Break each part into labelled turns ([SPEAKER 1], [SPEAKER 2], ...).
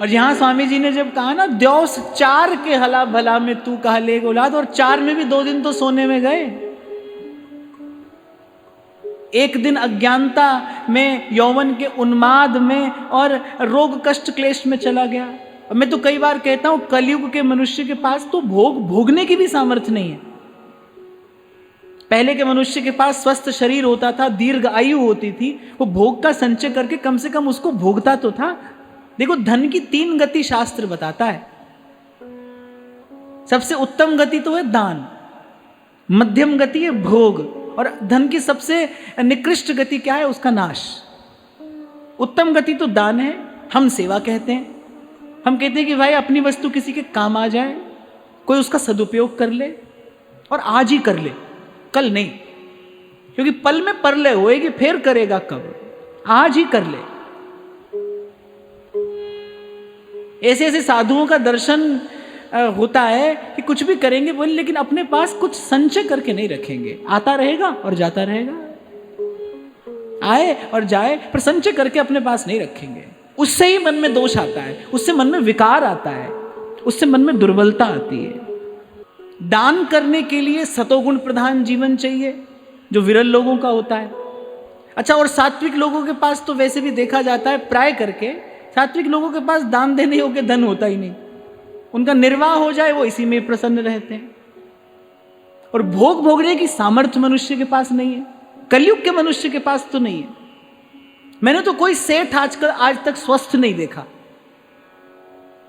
[SPEAKER 1] और यहां स्वामी जी ने जब कहा ना, द्योस 4 के हला भला में तू कहा ले औलाद, और 4 में भी 2 दिन तो सोने में गए। एक दिन अज्ञानता में, यौवन के उन्माद में और रोग कष्ट क्लेश में चला गया। और मैं तो कई बार कहता हूं, कलयुग के मनुष्य के पास तो भोगने की भी सामर्थ्य नहीं है। पहले के मनुष्य के पास स्वस्थ शरीर होता था, दीर्घ आयु होती थी, वो भोग का संचय करके कम से कम उसको भोगता तो था। देखो, धन की 3 गति शास्त्र बताता है। सबसे उत्तम गति तो है दान, मध्यम गति है भोग, और धन की सबसे निकृष्ट गति क्या है? उसका नाश। उत्तम गति तो दान है, हम सेवा कहते हैं। हम कहते हैं कि भाई अपनी वस्तु किसी के काम आ जाए, कोई उसका सदुपयोग कर ले, और आज ही कर ले, कल नहीं, क्योंकि पल में परलय होएगी, फिर करेगा कब? आज ही कर ले। ऐसे ऐसे साधुओं का दर्शन होता है कि कुछ भी करेंगे बोले, लेकिन अपने पास कुछ संचय करके नहीं रखेंगे। आता रहेगा और जाता रहेगा, आए और जाए, पर संचय करके अपने पास नहीं रखेंगे। उससे ही मन में दोष आता है, उससे मन में विकार आता है, उससे मन में दुर्बलता आती है। दान करने के लिए सतोगुण प्रधान जीवन चाहिए, जो विरल लोगों का होता है। अच्छा, और सात्विक लोगों के पास तो वैसे भी देखा जाता है, प्राय करके सात्विक लोगों के पास दान देने योग्य धन होता ही नहीं। उनका निर्वाह हो जाए, वो इसी में प्रसन्न रहते हैं। और भोग भोगने की सामर्थ्य मनुष्य के पास नहीं है, कलयुग के मनुष्य के पास तो नहीं है। मैंने तो कोई सेठ आज तक स्वस्थ नहीं देखा।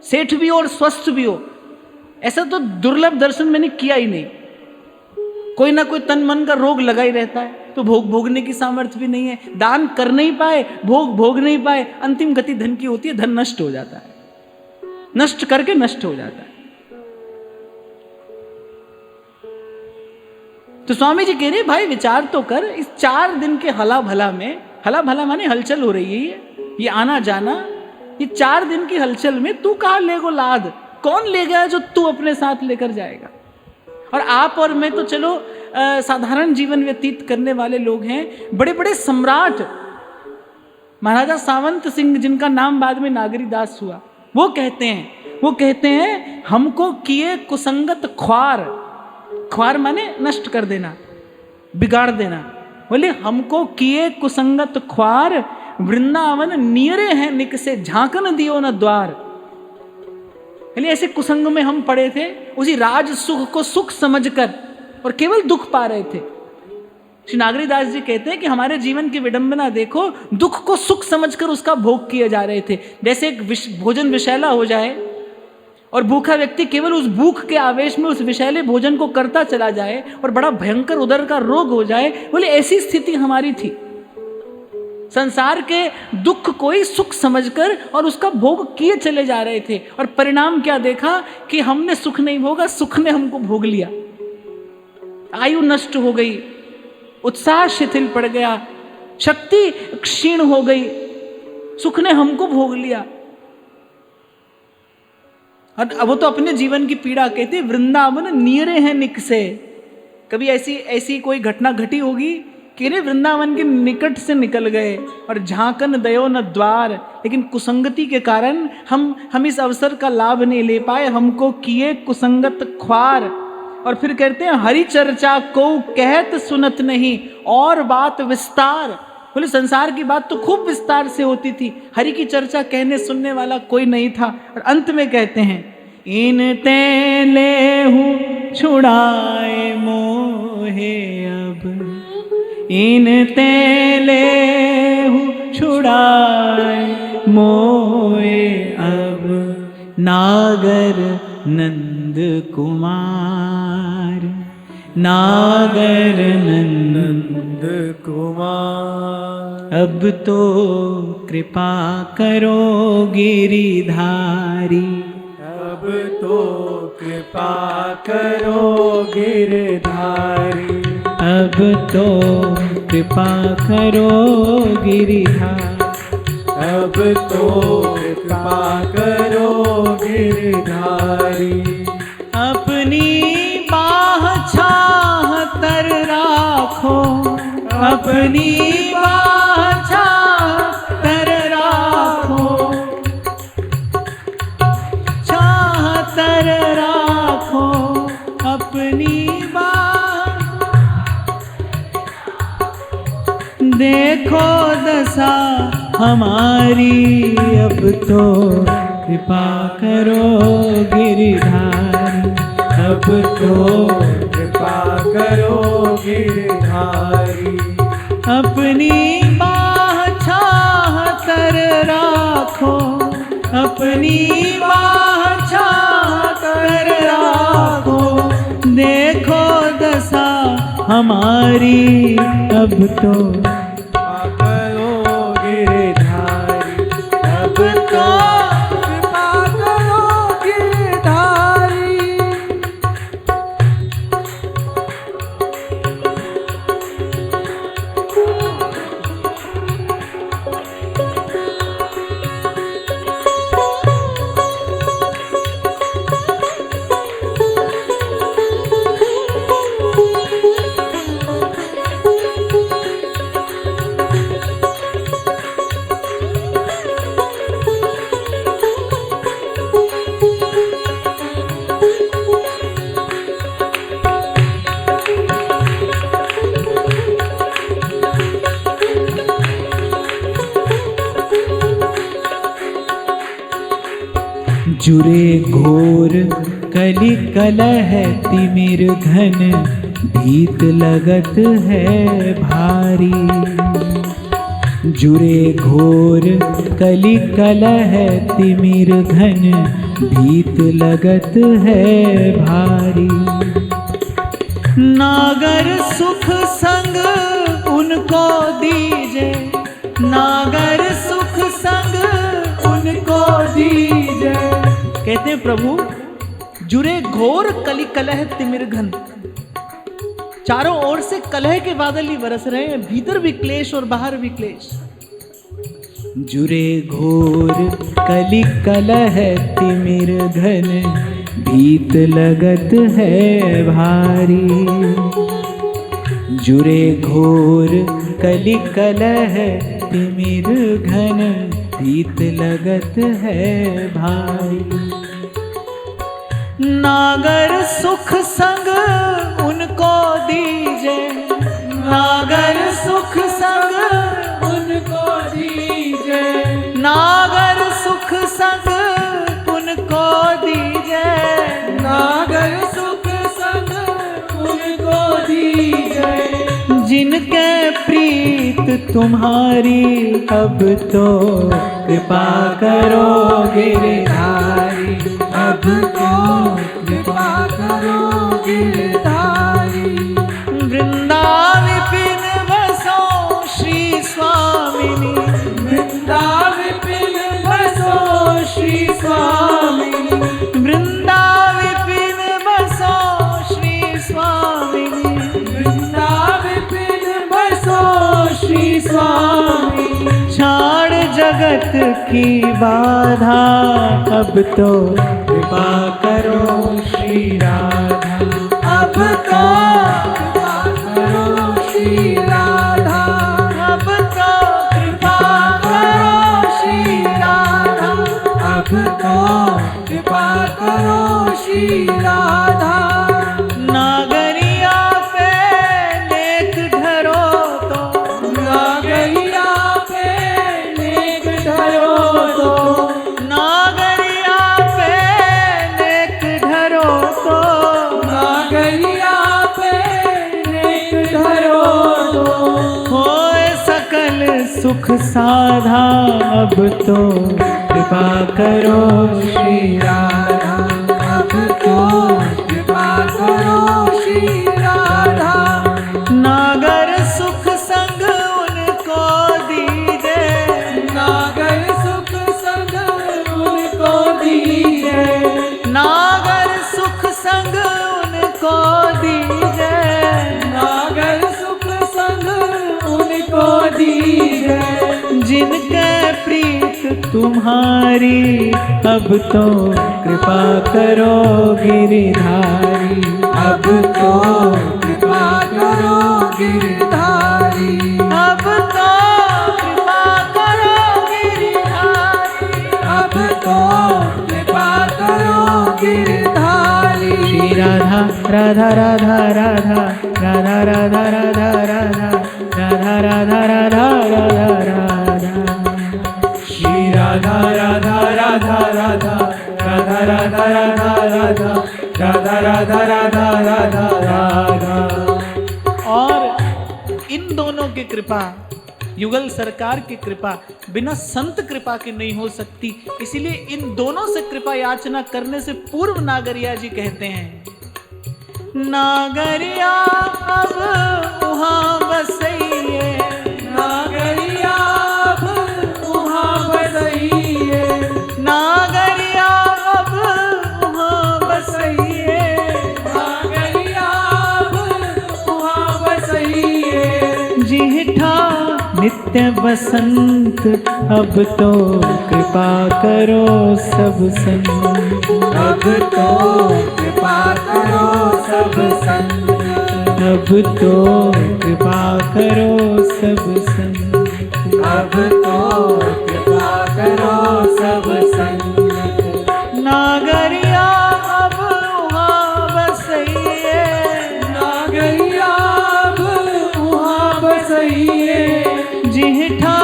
[SPEAKER 1] सेठ भी हो और स्वस्थ भी हो, ऐसा तो दुर्लभ दर्शन मैंने किया ही नहीं। कोई ना कोई तन मन का रोग लगा ही रहता है। तो भोग भोगने की सामर्थ्य भी नहीं है, दान कर नहीं पाए, भोग भोग नहीं पाए, अंतिम गति धन की होती है, धन नष्ट हो जाता है, नष्ट करके नष्ट हो जाता है। तो स्वामी जी कह रहे भाई विचार तो कर, इस 4 दिन के हला भला में, हला भला माने हलचल हो रही है, ये आना जाना, ये 4 दिन की हलचल में तू कहां ले गो लाद? कौन ले गया जो तू अपने साथ लेकर जाएगा? और आप और मैं तो चलो साधारण जीवन व्यतीत करने वाले लोग हैं। बड़े बड़े सम्राट, महाराजा सावंत सिंह, जिनका नाम बाद में नागरीदास हुआ, वो कहते हैं हमको किए कुसंगत ख्वार, ख्वार माने नष्ट कर देना, बिगाड़ देना। बोले हमको किए कुसंगत ख्वार, वृंदावन नियरे हैं निकसे, झांकन दियो न द्वार। ऐसे कुसंग में हम पड़े थे, उसी राज सुख को सुख समझकर, और केवल दुख पा रहे थे। श्री नागरीदास जी कहते हैं कि हमारे जीवन की विडंबना देखो, दुख को सुख समझकर उसका भोग किए जा रहे थे। जैसे एक भोजन विषैला हो जाए और भूखा व्यक्ति केवल उस भूख के आवेश में उस विषैले भोजन को करता चला जाए और बड़ा भयंकर उदर का रोग हो जाए, बोले ऐसी स्थिति हमारी थी। संसार के दुख को ही सुख समझकर और उसका भोग किए चले जा रहे थे, और परिणाम क्या देखा कि हमने सुख नहीं भोगा, सुख ने हमको भोग लिया। आयु नष्ट हो गई, उत्साह शिथिल पड़ गया, शक्ति क्षीण हो गई, सुख ने हमको भोग लिया। और वो तो अपने जीवन की पीड़ा कहते, वृंदावन नियरे हैं निकसे। कभी ऐसी कोई घटना घटी होगी कि रे वृंदावन के निकट से निकल गए और झांकन दयो न द्वार, लेकिन कुसंगति के कारण हम इस अवसर का लाभ नहीं ले पाए, हमको किए कुसंगत ख्वार। और फिर कहते हैं हरि चर्चा को कहत सुनत नहीं, और बात विस्तार। बोले संसार की बात तो खूब विस्तार से होती थी, हरि की चर्चा कहने सुनने वाला कोई नहीं था। और अंत में कहते हैं इन ते लेहु छुड़ाए मोहे अब, इन ते लेहु छुड़ाए मोहे अब, नागर नंद कुमार, नागर नंद कुमार। अब तो कृपा करो गिरिधारी, अब तो कृपा करो गिरधारी, अब तो कृपा करो गिरिधारी, अब तो कृपा करो गिरधारी। अपनी बाह छाह तर राखो, अपनी बाह छाह तर राखो, देखो दशा हमारी, अब तो कृपा करो गिरधारी, अब तो
[SPEAKER 2] कृपा करो गिरधारी।
[SPEAKER 1] अपनी बाह छाह कर राखो, अपनी बाह छाह कर राखो, देखो दशा हमारी, अब तो
[SPEAKER 2] कृपा करो गिरधारी,
[SPEAKER 1] अब तो
[SPEAKER 2] कृपा करो गिरधारी।
[SPEAKER 1] जुरे घोर कलि कलह तिमिर घन, भीत लगत है भारी। जुरे घोर कलि कलह तिमिर घन, भीत लगत है भारी। नागर सुख संग उनको दीजे, नागर सुख संग उनको दीजे। कहते हैं प्रभु, जुरे घोर कलि कलह तिमिर घन, चारों ओर से कलह के बादल ही बरस रहे हैं, भीतर भी क्लेश और बाहर भी क्लेश। जुरे घोर कलि कलह तिमिर घन, भीत लगत है भारी। जुरे घोर कलि कलह तिमिर घन, भीत लगत है भारी। नागर सुख संग उनको दीजे, नागर सुख संग उनको दीजे, नागर सुख संग उनको दीजे,
[SPEAKER 2] नागर सुख संग उनको दीजे।
[SPEAKER 1] जिनके प्रीत तुम्हारी, अब तो कृपा करो गिरधारी,
[SPEAKER 2] अब तो कृपा करो गिरधारी।
[SPEAKER 1] वृंदाविपिन बसो श्री स्वामिनी,
[SPEAKER 2] वृंदाविपिन बसो श्री स्वामिनी,
[SPEAKER 1] वृंदाविपिन बसो श्री स्वामिनी,
[SPEAKER 2] वृंदाविपिन बसो श्री स्वामिनी।
[SPEAKER 1] छाड़ जगत की बाधा, अब तो कृपा करो श्री राधा,
[SPEAKER 2] अब तो कृपा करो श्री राधा,
[SPEAKER 1] अब तो कृपा
[SPEAKER 2] करो श्री राधा, अब तो कृपा करो श्री राधा।
[SPEAKER 1] नागरिया पे लेख धरो तो,
[SPEAKER 2] नागरिया पे लेख धरो तो,
[SPEAKER 1] नागरिया पे लेख धरो तो,
[SPEAKER 2] नागरिया पे लेख धरो तो।
[SPEAKER 1] होए सकल सुख साधा, अब तो कृपा करो श्री
[SPEAKER 2] राधा, अब तो कृपा करो श्री राधा।
[SPEAKER 1] नागर सुख संग उनको दीजे,
[SPEAKER 2] नागर सुख संग उनको दीजे,
[SPEAKER 1] नागर सुख संग उनको दीजे।
[SPEAKER 2] नागर सुख संग उनको दीजे।
[SPEAKER 1] जिनके प्रीत तुम्हारी, अब तो कृपा करो गिरधारी,
[SPEAKER 2] अब तो कृपा करो गिरधारी,
[SPEAKER 1] अब तो कृपा करो गिरधारी,
[SPEAKER 2] अब तो कृपा करो गिरधारी।
[SPEAKER 1] श्री राधा राधा राधा राधा राधा राधा राधा राधा राधा राधा राधा राधा
[SPEAKER 2] राधा राधा राधा राधा राधा राधा राधा राधा राधा राधा राधा राधा।
[SPEAKER 1] और इन दोनों की कृपा, युगल सरकार की कृपा बिना संत कृपा के नहीं हो सकती। इसीलिए इन दोनों से कृपा याचना करने से पूर्व नागरिया जी कहते हैं, नागरिया अब वहाँ बसइए,
[SPEAKER 2] नागरिया अब वहाँ बसइए,
[SPEAKER 1] नागरिया अब वहाँ बसइए,
[SPEAKER 2] नागरिया अब वहाँ बसइए।
[SPEAKER 1] जिहठा नित्य बसंत अब तो कृपा करो सब संत,
[SPEAKER 2] अब तो कृपा करो सब संत,
[SPEAKER 1] अब तो कृपा करो सब संत,
[SPEAKER 2] अब तो कृपा करो सब संत।
[SPEAKER 1] नागरिया अब वहाँ बसइए,
[SPEAKER 2] नागरिया अब वहाँ बसइए,
[SPEAKER 1] जिहठा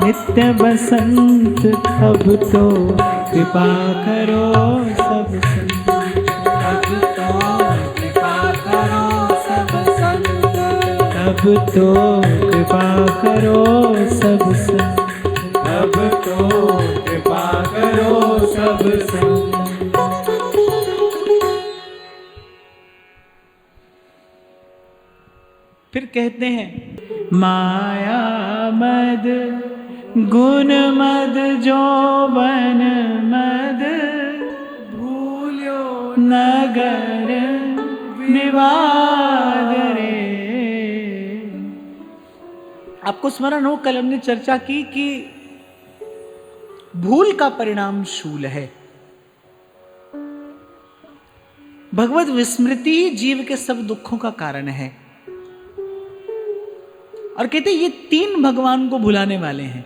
[SPEAKER 1] नित्य बसंत अब तो कृपा करो सब संत,
[SPEAKER 2] अब तो कृपा करो सब संत,
[SPEAKER 1] अब तो कृपा करो सब संत।
[SPEAKER 2] अब तो कृपा करो सब संत।
[SPEAKER 1] फिर कहते हैं, माया मद गुण मद जोबन मद
[SPEAKER 2] भूल्यो
[SPEAKER 1] नगर विवाद रे। आपको स्मरण हो, कल हमने चर्चा की कि भूल का परिणाम शूल है। भगवत विस्मृति ही जीव के सब दुखों का कारण है। और कहते ये तीन भगवान को भुलाने वाले हैं,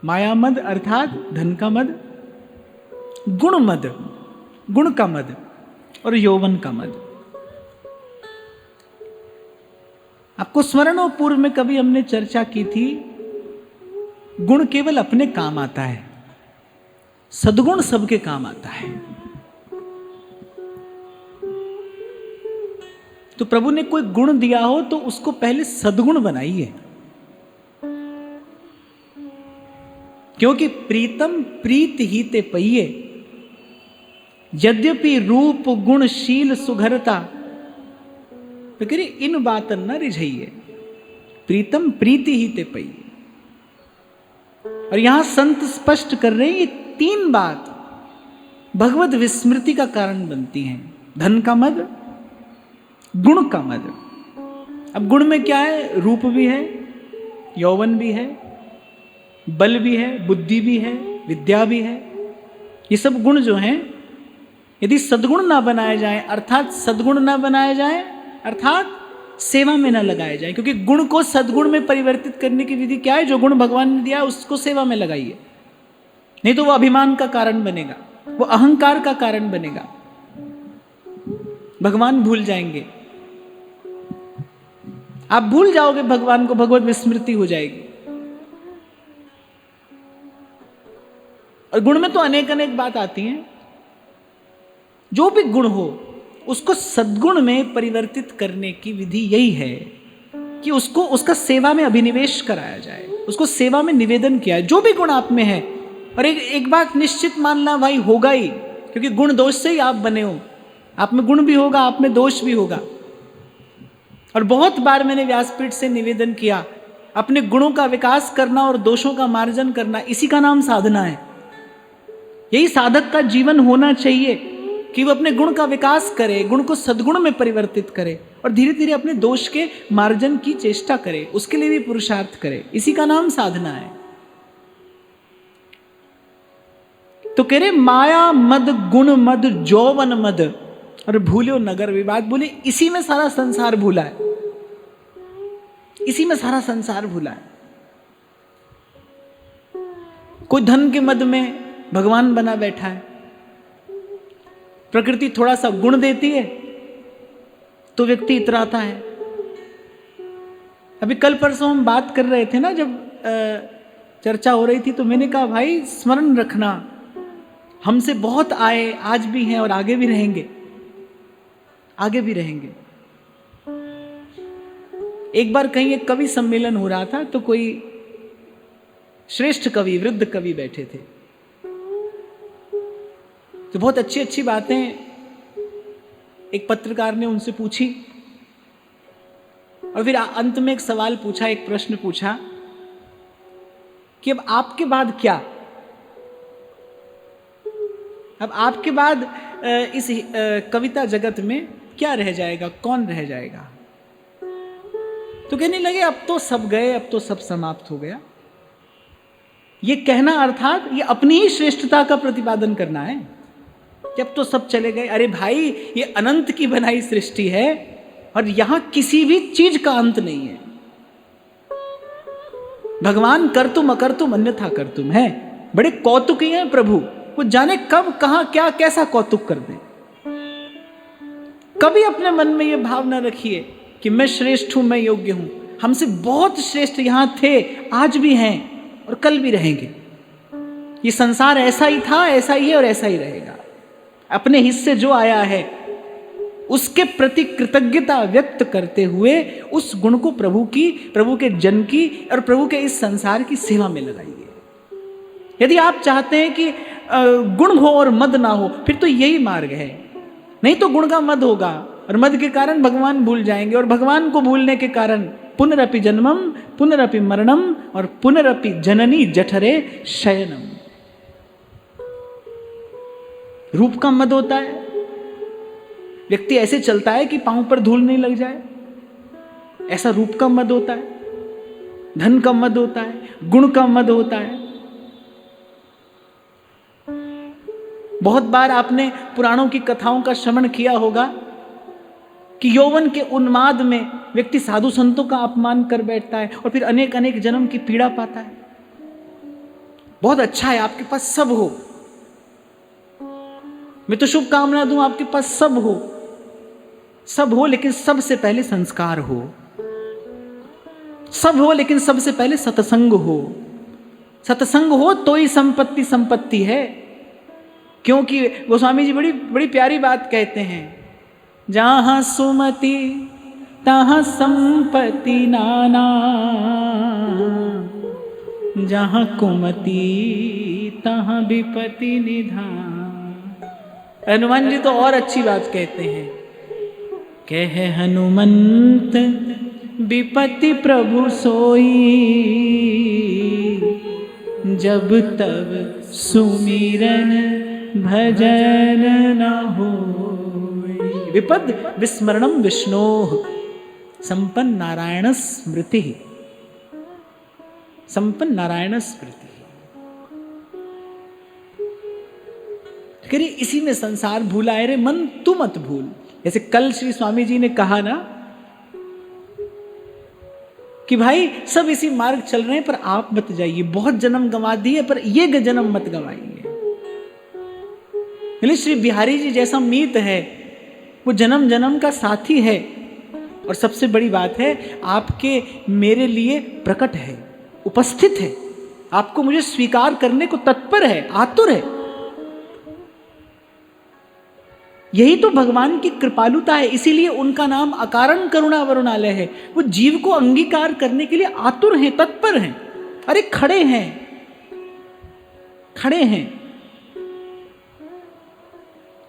[SPEAKER 1] माया मद अर्थात धन का मद, गुण मद गुण का मद, और यौवन का मद। आपको स्मरण हो, पूर्व में कभी हमने चर्चा की थी, गुण केवल अपने काम आता है, सद्गुण सबके काम आता है। तो प्रभु ने कोई गुण दिया हो तो उसको पहले सद्गुण बनाइए, क्योंकि प्रीतम प्रीत ही ते पइये, यद्यपि रूप गुण शील सुघरता, तो कह रही इन बातन न रिझइये, प्रीतम प्रीति ही ते पइये। और यहां संत स्पष्ट कर रहे हैं, ये तीन बात भगवत विस्मृति का कारण बनती हैं, धन का मद, गुण का मद। अब गुण में क्या है, रूप भी है, यौवन भी है, बल भी है, बुद्धि भी है, विद्या भी है। ये सब गुण जो हैं, यदि सद्गुण ना बनाए जाएं, अर्थात सद्गुण ना बनाए जाएं, अर्थात सेवा में ना लगाए जाएं, क्योंकि गुण को सद्गुण में परिवर्तित करने की विधि क्या है, जो गुण भगवान ने दिया उसको सेवा में लगाइए, नहीं तो वो अभिमान का कारण बनेगा, वो अहंकार का कारण बनेगा, भगवान भूल जाएंगे, आप भूल जाओगे भगवान को, भगवत विस्मृति हो जाएगी। और गुण में तो अनेक अनेक बात आती हैं, जो भी गुण हो उसको सद्गुण में परिवर्तित करने की विधि यही है कि उसको उसका सेवा में अभिनिवेश कराया जाए, उसको सेवा में निवेदन किया जाए, जो भी गुण आप में है। और एक बात निश्चित मानना भाई, होगा ही, क्योंकि गुण दोष से ही आप बने हो, आप में गुण भी होगा, आप में दोष भी होगा। और बहुत बार मैंने व्यासपीठ से निवेदन किया, अपने गुणों का विकास करना और दोषों का मार्जन करना, इसी का नाम साधना है। यही साधक का जीवन होना चाहिए कि वो अपने गुण का विकास करे, गुण को सद्गुण में परिवर्तित करे और धीरे धीरे अपने दोष के मार्जन की चेष्टा करे, उसके लिए भी पुरुषार्थ करे, इसी का नाम साधना है। तो कह रहे माया मद गुण मद जौवन मद और भूल्यो नगर विवाद। बोले इसी में सारा संसार भूला है, इसी में सारा संसार भूला है। कोई धन के मद में भगवान बना बैठा है, प्रकृति थोड़ा सा गुण देती है तो व्यक्ति इतराता है। अभी कल परसों हम बात कर रहे थे ना, जब चर्चा हो रही थी तो मैंने कहा भाई स्मरण रखना, हमसे बहुत आए, आज भी हैं और आगे भी रहेंगे, आगे भी रहेंगे। एक बार कहीं एक कवि सम्मेलन हो रहा था तो कोई श्रेष्ठ कवि, वृद्ध कवि बैठे थे, तो बहुत अच्छी अच्छी बातें एक पत्रकार ने उनसे पूछी और फिर अंत में एक सवाल पूछा, एक प्रश्न पूछा कि अब आपके बाद क्या, अब आपके बाद इस कविता जगत में क्या रह जाएगा, कौन रह जाएगा। तो कहने लगे अब तो सब गए, अब तो सब समाप्त हो गया। ये कहना अर्थात ये अपनी ही श्रेष्ठता का प्रतिपादन करना है कि अब तो सब चले गए। अरे भाई, ये अनंत की बनाई सृष्टि है और यहां किसी भी चीज का अंत नहीं है। भगवान कर तुम अकर तुम अन्यथा कर तुम है, बड़े कौतुकी हैं प्रभु, वो जाने कब कहां क्या कैसा कौतुक कर दे। कभी अपने मन में ये भाव न रखिए कि मैं श्रेष्ठ हूं, मैं योग्य हूं। हमसे बहुत श्रेष्ठ यहां थे, आज भी हैं और कल भी रहेंगे। ये संसार ऐसा ही था, ऐसा ही है और ऐसा ही रहेगा। अपने हिस्से जो आया है उसके प्रति कृतज्ञता व्यक्त करते हुए उस गुण को प्रभु की, प्रभु के जन की और प्रभु के इस संसार की सेवा में लगाइए। यदि आप चाहते हैं कि गुण हो और मद ना हो, फिर तो यही मार्ग है। नहीं तो गुण का मद होगा और मद के कारण भगवान भूल जाएंगे और भगवान को भूलने के कारण पुनरपि जन्मम पुनरपि मरणम और पुनरपि जननी जठरे शयनम। रूप का मद होता है, व्यक्ति ऐसे चलता है कि पांव पर धूल नहीं लग जाए, ऐसा रूप का मद होता है। धन का मद होता है, गुण का मद होता है। बहुत बार आपने पुराणों की कथाओं का श्रवण किया होगा कि यौवन के उन्माद में व्यक्ति साधु संतों का अपमान कर बैठता है और फिर अनेक अनेक जन्म की पीड़ा पाता है। बहुत अच्छा है आपके पास सब हो, मैं तो शुभकामना दूं आपके पास सब हो, सब हो, लेकिन सबसे पहले संस्कार हो। सब हो लेकिन सबसे पहले सत्संग हो। सत्संग हो तो ही संपत्ति संपत्ति है। क्योंकि गोस्वामी जी बड़ी बड़ी प्यारी बात कहते हैं, जहां सुमति तहां संपत्ति नाना, जहां कुमति तहां विपत्ति निधान। हनुमान जी तो और अच्छी बात कहते हैं, कहे हनुमंत विपत्ति प्रभु सोई, जब तब सुमिरन भजन न हो। विपद विस्मरणम विष्णोः संपन्न नारायण स्मृति, संपन्न नारायण स्मृति। करिए इसी में संसार भूला है रे मन, तू मत भूल। जैसे कल श्री स्वामी जी ने कहा ना कि भाई सब इसी मार्ग चल रहे हैं पर आप मत जाइए, बहुत जन्म गंवा दिए पर ये जन्म मत गंवाइए। श्री बिहारी जी जैसा मीत है वो जन्म जन्म का साथी है और सबसे बड़ी बात है आपके मेरे लिए प्रकट है, उपस्थित है, आपको मुझे स्वीकार करने को तत्पर है, आतुर है। यही तो भगवान की कृपालुता है, इसीलिए उनका नाम अकारण करुणा वरुणालय है। वो जीव को अंगीकार करने के लिए आतुर हैं, तत्पर हैं। अरे खड़े हैं, खड़े हैं।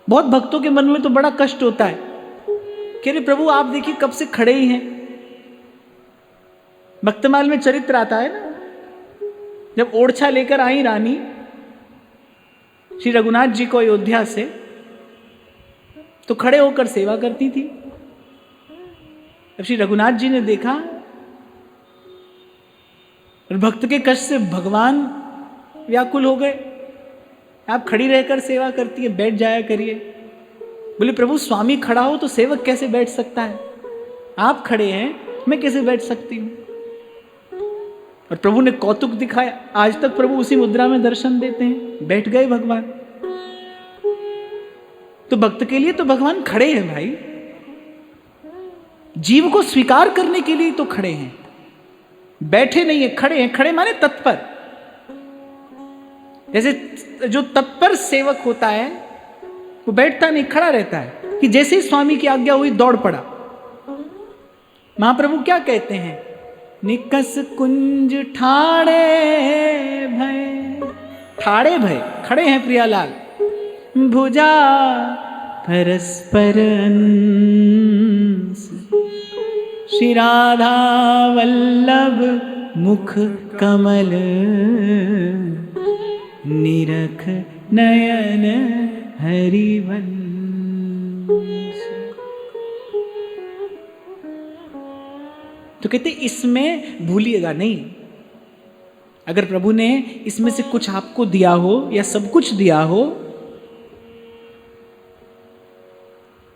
[SPEAKER 1] बहुत भक्तों के मन में तो बड़ा कष्ट होता है कि अरे प्रभु आप देखिए कब से खड़े ही हैं। भक्तमाल में चरित्र आता है ना, जब ओरछा लेकर आई रानी श्री रघुनाथ जी को अयोध्या से, तो खड़े होकर सेवा करती थी। अब श्री रघुनाथ जी ने देखा और भक्त के कष्ट से भगवान व्याकुल हो गए। आप खड़ी रहकर सेवा करती है, बैठ जाया करिए। बोले प्रभु स्वामी खड़ा हो तो सेवक कैसे बैठ सकता है? आप खड़े हैं, मैं कैसे बैठ सकती हूं? और प्रभु ने कौतुक दिखाया। आज तक प्रभु उसी मुद्रा में दर्शन देते हैं, बैठ गए भगवान। तो भक्त के लिए तो भगवान खड़े हैं भाई, जीव को स्वीकार करने के लिए तो खड़े हैं, बैठे नहीं है, खड़े हैं। खड़े माने तत्पर, जैसे जो तत्पर सेवक होता है वो बैठता नहीं, खड़ा रहता है कि जैसे ही स्वामी की आज्ञा हुई दौड़ पड़ा। महाप्रभु क्या कहते हैं? निकस कुंज ठाड़े भय, ठाड़े भय, खड़े हैं प्रियालाल, भुजा परस्पर अंश, श्री राधा वल्लभ मुख कमल, निरख नयन हरिवंश। तो कहते इसमें भूलिएगा नहीं। अगर प्रभु ने इसमें से कुछ आपको दिया हो या सब कुछ दिया हो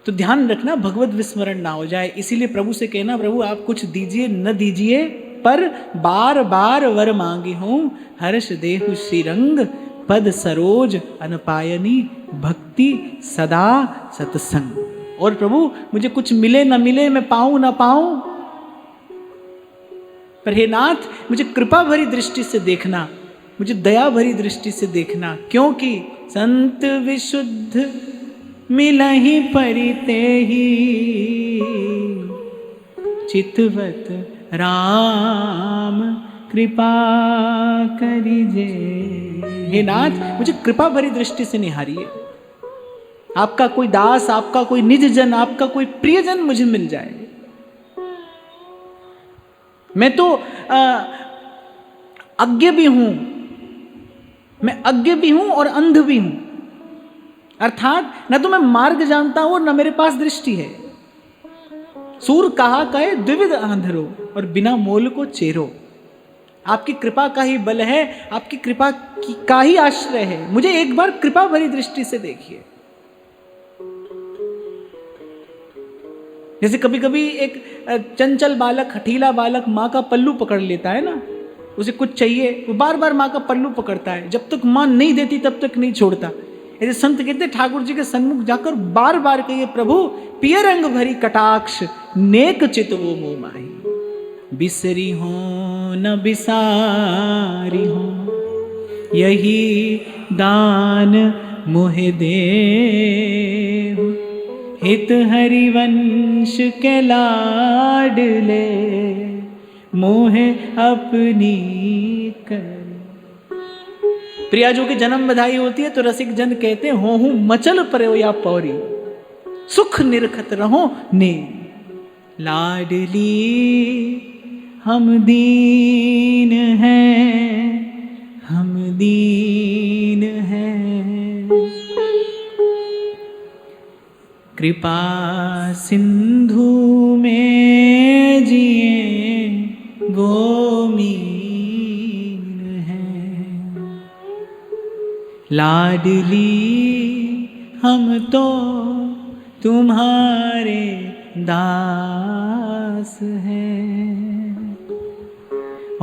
[SPEAKER 1] तो ध्यान रखना भगवत विस्मरण ना हो जाए। इसीलिए प्रभु से कहना, प्रभु आप कुछ दीजिए न दीजिए, पर बार बार वर मांगी हूं, हर्ष देहु श्रीरंग, पद सरोज अनपायनी, भक्ति सदा सत्संग। और प्रभु मुझे कुछ मिले न मिले, मैं पाऊं न पाऊं, पर हे नाथ मुझे कृपा भरी दृष्टि से देखना, मुझे दया भरी दृष्टि से देखना, क्योंकि संत विशुद्ध मिलहि परिते ही, चितवत राम कृपा करिजे। हे नाथ मुझे कृपा भरी दृष्टि से निहारिए, आपका कोई दास, आपका कोई निज जन, आपका कोई प्रियजन मुझे मिल जाए। मैं तो अज्ञ भी हूं, मैं अज्ञ भी हूं और अंध भी हूं, अर्थात न तो मैं मार्ग जानता हूं न मेरे पास दृष्टि है। सूर कहा कहे द्विविध अंधरो, और बिना मोल को चेरो। आपकी कृपा का ही बल है, आपकी कृपा का ही आश्रय है। मुझे एक बार कृपा भरी दृष्टि से देखिए। जैसे कभी कभी एक चंचल बालक, हठीला बालक माँ का पल्लू पकड़ लेता है ना, उसे कुछ चाहिए, वो बार बार माँ का पल्लू पकड़ता है, जब तक माँ नहीं देती तब तक नहीं छोड़ता। ऐसे संत कहते ठाकुर जी के सन्मुख जाकर बार बार कहिए, प्रभु पिय रंग भरी कटाक्ष, नेक चित वो मोह माही, बिसरी हो न बिसारी हो, यही दान मोहे दे, हित हरिवंश के लाडले, मोहे अपनी कर। प्रियाजू की जन्म बधाई होती है तो रसिक जन कहते हैं, हो हूं मचल परो या पौरी, सुख निरखत रहो ने, लाडली हम दीन हैं, हम दीन हैं, कृपा सिंधु में जिए वो मीन है, लाडली हम तो तुम्हारे दास हैं,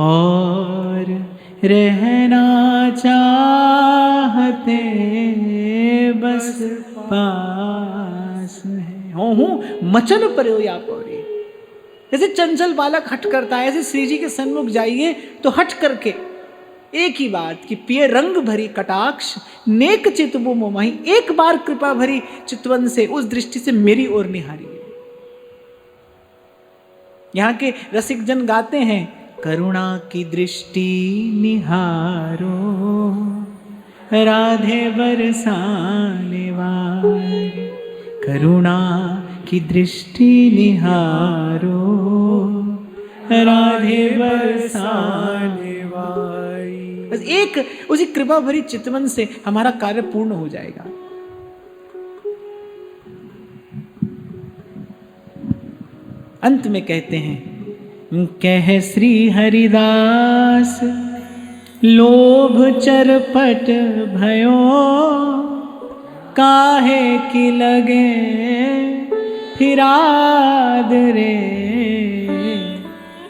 [SPEAKER 1] और रहना चाहते बस पास है। हूँ मचल परो या पौरी। जैसे चंचल बालक हट करता है, ऐसे श्री जी के सन्मुख जाइए तो हट करके एक ही बात कि पिय रंग भरी कटाक्ष, नेक चित वो मोमाही, एक बार कृपा भरी चितवन से, उस दृष्टि से मेरी ओर निहारिए। यहाँ के रसिक जन गाते हैं, करुणा की दृष्टि निहारो, राधे बरसाने वाले, करुणा की दृष्टि निहारो, राधे बरसाने वाली। बस एक उसी कृपा भरी चितवन से हमारा कार्य पूर्ण हो जाएगा। अंत में कहते हैं, कह श्री हरिदास लोभ चरपट भयो, काहे की लगे फिराद रे,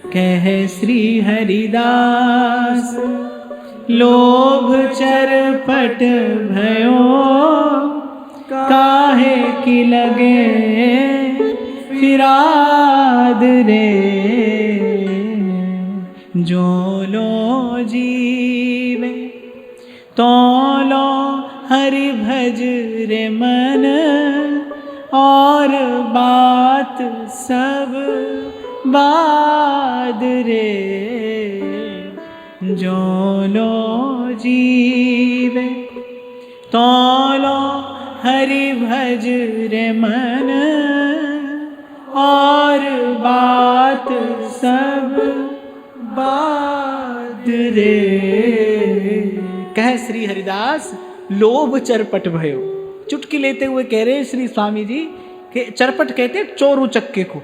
[SPEAKER 1] कह श्री हरिदास लोभ चरपट भयो, काहे की लगे फिराद रे, जो लो जीवे तो हरि भज रे मन, और बात सब बाद रे। जो लो जीवे तो लो हरि भज रे मन, और बात सब बाद रे। कह श्री हरिदास लोभ चरपट भयो। चुटकी लेते हुए कह रहे श्री स्वामी जी कि चरपट कहते चोर उचक्के को।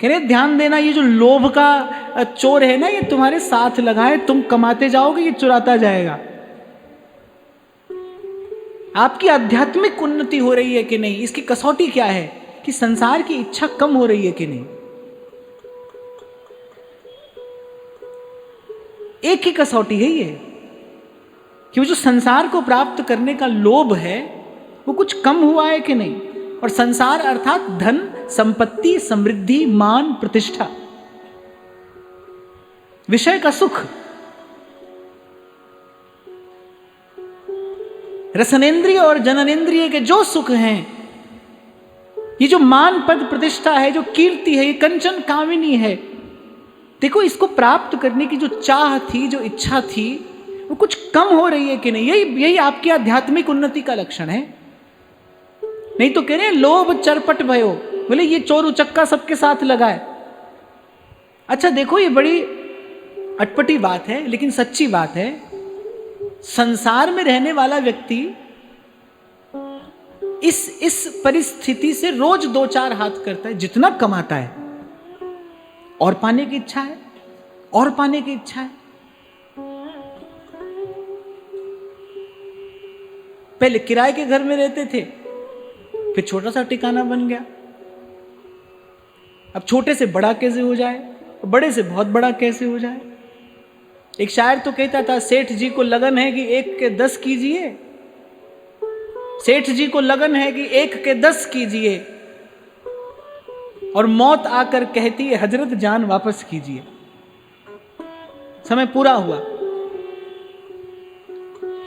[SPEAKER 1] कह रहे ध्यान देना, ये जो लोभ का चोर है ना, ये तुम्हारे साथ लगा है, तुम कमाते जाओगे, ये चुराता जाएगा। आपकी आध्यात्मिक उन्नति हो रही है कि नहीं, इसकी कसौटी क्या है कि संसार की इच्छा कम हो रही है कि नहीं। एक ही कसौटी है ये कि वो जो संसार को प्राप्त करने का लोभ है वो कुछ कम हुआ है कि नहीं। और संसार अर्थात धन, संपत्ति, समृद्धि, मान, प्रतिष्ठा, विषय का सुख, रसनेन्द्रिय और जननेन्द्रिय के जो सुख हैं, ये जो मान, पद, प्रतिष्ठा है, जो कीर्ति है, ये कंचन कामिनी है। देखो, इसको प्राप्त करने की जो चाह थी, जो इच्छा थी, वो कुछ कम हो रही है कि नहीं। यही आपकी आध्यात्मिक उन्नति का लक्षण है। नहीं तो कह रहे हैं लोभ चरपट भयो, बोले ये चोर उचक्का सबके साथ लगा है। अच्छा देखो, ये बड़ी अटपटी बात है लेकिन सच्ची बात है। संसार में रहने वाला व्यक्ति इस परिस्थिति से रोज दो चार हाथ करता है। जितना कमाता है और पाने की इच्छा है, और पाने की इच्छा है। पहले किराए के घर में रहते थे, फिर छोटा सा ठिकाना बन गया। अब छोटे से बड़ा कैसे हो जाए, बड़े से बहुत बड़ा कैसे हो जाए। एक शायर तो कहता था, सेठ जी को लगन है कि 1 के 10 कीजिए, सेठ जी को लगन है कि 1 के 10 कीजिए, और मौत आकर कहती है हजरत जान वापस कीजिए। समय पूरा हुआ।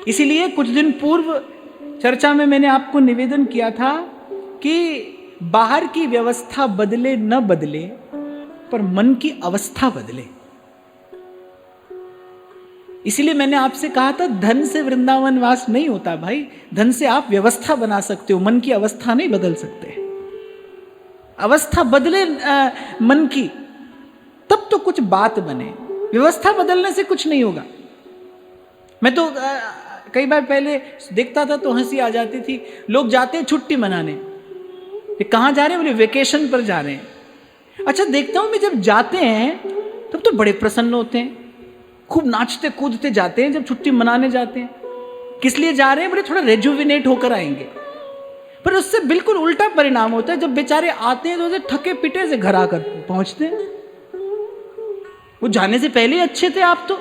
[SPEAKER 1] इसीलिए कुछ दिन पूर्व चर्चा में मैंने आपको निवेदन किया था कि बाहर की व्यवस्था बदले न बदले, पर मन की अवस्था बदले। इसीलिए मैंने आपसे कहा था, धन से वृंदावन वास नहीं होता भाई। धन से आप व्यवस्था बना सकते हो, मन की अवस्था नहीं बदल सकते। अवस्था बदले मन की, तब तो कुछ बात बने। व्यवस्था बदलने से कुछ नहीं होगा। मैं तो कई बार पहले देखता था तो हंसी आ जाती थी। लोग जाते हैं छुट्टी मनाने, ये कहाँ जा रहे हैं, बोले वेकेशन पर जा रहे हैं। अच्छा देखता हूँ मैं, जब जाते हैं तब तो बड़े प्रसन्न होते हैं, खूब नाचते कूदते जाते हैं। जब छुट्टी मनाने जाते हैं, किस लिए जा रहे हैं, बोले थोड़ा रेजुविनेट होकर आएंगे। पर उससे बिल्कुल उल्टा परिणाम होता है। जब बेचारे आते हैं तो उसे थके पिटे से घर आकर पहुंचते हैं। वो जाने से पहले ही अच्छे थे आप तो।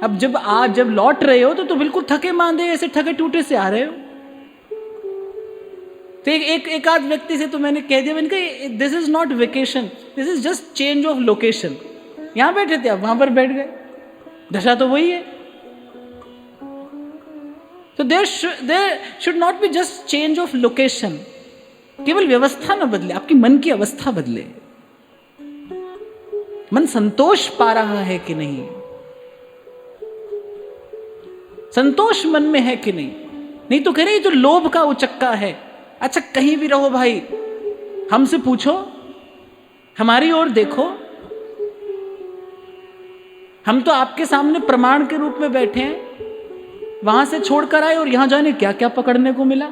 [SPEAKER 1] अब जब लौट रहे हो तो बिल्कुल थके मांदे, ऐसे थके टूटे से आ रहे हो। तो एक आध व्यक्ति से तो मैंने कह दिया, मैंने कहा this is not vacation, this is just change of location. यहां बैठे थे, आप वहां पर बैठ गए, दशा तो वही है। तो there should not be just change of location. केवल व्यवस्था न बदले, आपकी मन की अवस्था बदले। मन संतोष पा रहा है कि नहीं, संतोष मन में है कि नहीं। नहीं तो कह रहे जो लोभ का उचक्का है। अच्छा कहीं भी रहो भाई, हमसे पूछो, हमारी ओर देखो, हम तो आपके सामने प्रमाण के रूप में बैठे हैं। वहां से छोड़कर आए और यहां जाने क्या क्या पकड़ने को मिला।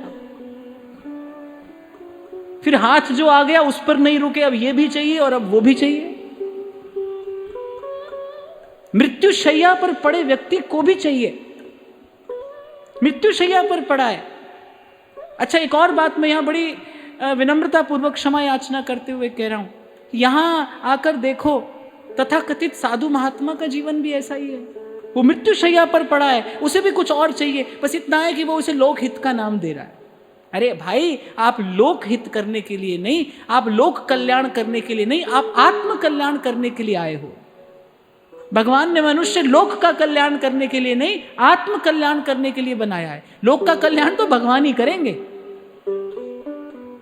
[SPEAKER 1] फिर हाथ जो आ गया उस पर नहीं रुके, अब ये भी चाहिए और अब वो भी चाहिए। मृत्यु शैया पर पड़े व्यक्ति को भी चाहिए, मृत्यु शैया पर पड़ा है। अच्छा एक और बात मैं यहां बड़ी विनम्रता पूर्वक क्षमा याचना करते हुए कह रहा हूं, यहां आकर देखो तथाकथित साधु महात्मा का जीवन भी ऐसा ही है। वो मृत्यु शैया पर पड़ा है, उसे भी कुछ और चाहिए, बस इतना है कि वो उसे लोक हित का नाम दे रहा है। अरे भाई, आप लोक हित करने के लिए नहीं, आप लोक कल्याण करने के लिए नहीं, आप आत्म कल्याण करने के लिए आए हो। भगवान ने मनुष्य लोक का कल्याण करने के लिए नहीं, आत्म कल्याण करने के लिए बनाया है। लोक का कल्याण तो भगवान ही करेंगे।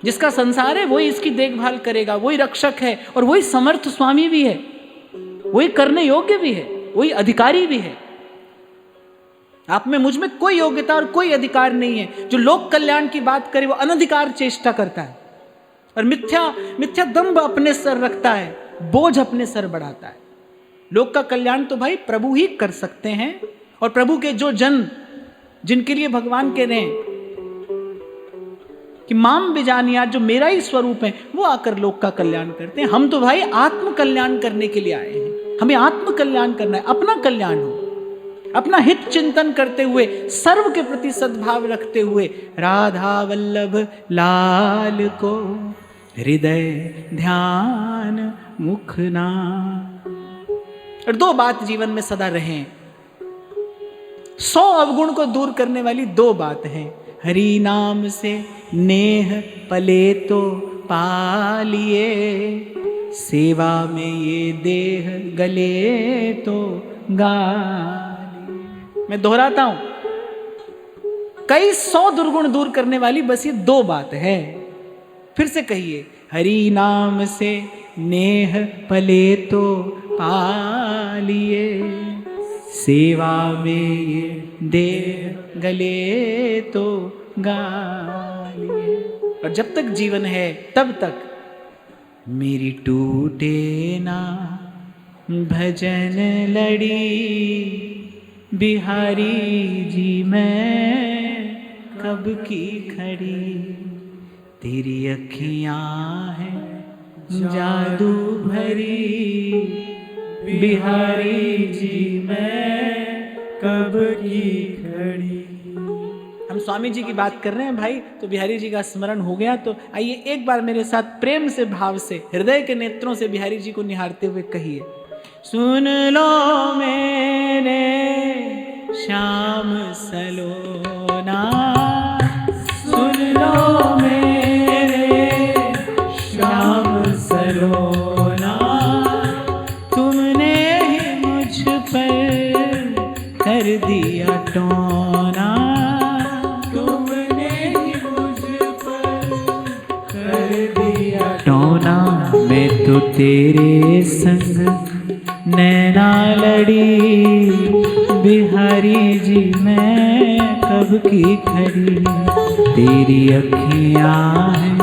[SPEAKER 1] जिसका संसार है वही इसकी देखभाल करेगा, वही रक्षक है और वही समर्थ स्वामी भी है, वही करने योग्य भी है, वही अधिकारी भी है। आप में मुझ में कोई योग्यता और कोई अधिकार नहीं है। जो लोक कल्याण की बात करे वो अनधिकार चेष्टा करता है और मिथ्या दंभ अपने सर रखता है, बोझ अपने सर बढ़ाता है। लोक का कल्याण तो भाई प्रभु ही कर सकते हैं। और प्रभु के जो जन जिनके लिए भगवान कह रहे हैं कि माम बिजानिया, जो मेरा ही स्वरूप है, वो आकर लोक का कल्याण करते हैं। हम तो भाई आत्म कल्याण करने के लिए आए हैं। हमें आत्म कल्याण करना है, अपना कल्याण हो, अपना हित चिंतन करते हुए, सर्व के प्रति सद्भाव रखते हुए राधा वल्लभ लाल को हृदय ध्यान मुखना। और दो बात जीवन में सदा रहें। 100 अवगुण को दूर करने वाली दो बात हैं। हरि नाम से नेह पले तो पालिए, सेवा में ये देह गले तो गालिए। मैं दोहराता हूं, कई 100 दुर्गुण दूर करने वाली बस ये दो बात है। फिर से कहिए, हरि नाम से नेह पले तो पालिए, सेवा में ये देह गले तो गालिए। और जब तक जीवन है तब तक मेरी टूटे ना भजन लड़ी, बिहारी जी मैं कब की खड़ी, तेरी अखियां हैं जादू भरी, बिहारी जी मैं कब की खड़ी। हम स्वामी जी की बात कर रहे हैं भाई, तो बिहारी जी का स्मरण हो गया। तो आइए एक बार मेरे साथ प्रेम से, भाव से, हृदय के नेत्रों से बिहारी जी को निहारते हुए कहिए, सुन लो मेरे श्याम सलोना, सुन लो मेरे श्याम सलोना, तुमने ही मुझ पर कर दिया टोना, तुमने ही मुझ पर कर दिया टोना। मैं तो तेरे संग नैना लड़ी, बिहारी जी मैं कब की खड़ी, तेरी अखियां हैं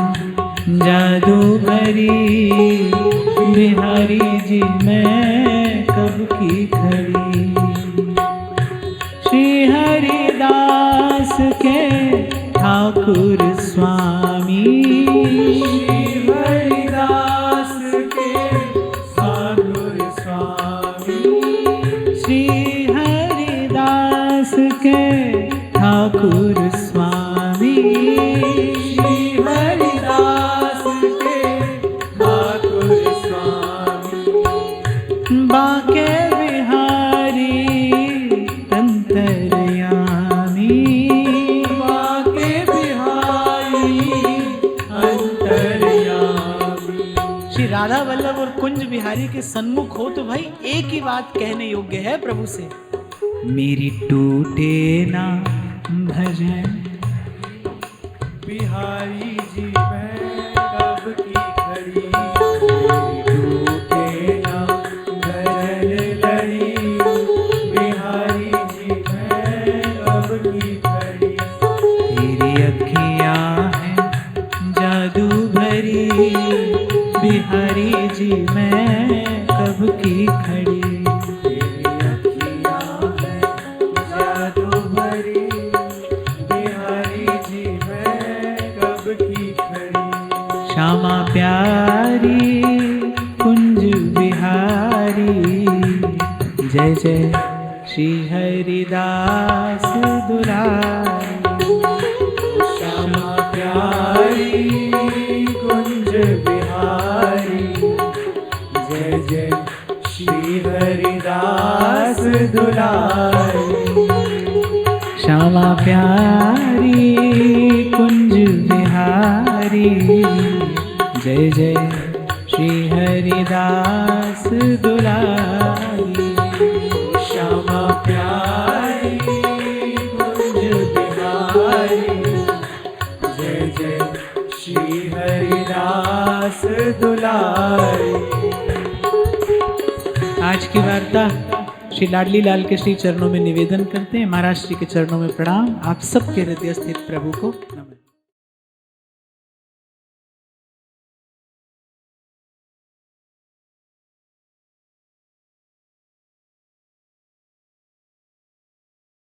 [SPEAKER 1] जादू भरी, बिहारी जी मैं कब की खड़ी। श्री हरिदास के ठाकुर स्वामी, श्री हरिदास के ठाकुर स्वामी, श्री हरिदास के ठाकुर स्वामी, श्री हरिदास के ठाकुर स्वामी, बाके बिहारी अंतर्यामी, बाके बिहारी अंतर्यामी। श्री राधा वल्लभ और कुंज बिहारी के सन्मुख हो तो भाई एक ही बात कहने योग्य है प्रभु से, मेरी टूटे ना भजन, बिहारी जी मैं कब की खड़ी, टूटे ना भजन लड़ी, बिहारी जी मैं कब की खड़ी, तेरी अखियां हैं जादू भरी, बिहारी जी मैं कब की खड़ी, तेरी अखियां हैं जादू भरी, बिहारी जी मैं कब की खड़ी। श्यामा प्यारी कुंज बिहारी, जय जय श्री हरिदास दुलारी। श्यामा प्यारी कुंज बिहारी, जय जय श्री हरिदास दुलारी। श्यामा प्यारी कुंज बिहारी, जय जय श्री हरिदास दुलारी।
[SPEAKER 2] दुलारी।
[SPEAKER 1] आज की वार्ता श्री लाडली लाल के श्री चरणों में निवेदन करते हैं। महाराज श्री के चरणों में प्रणाम। आप सबके हृदय स्थित प्रभु को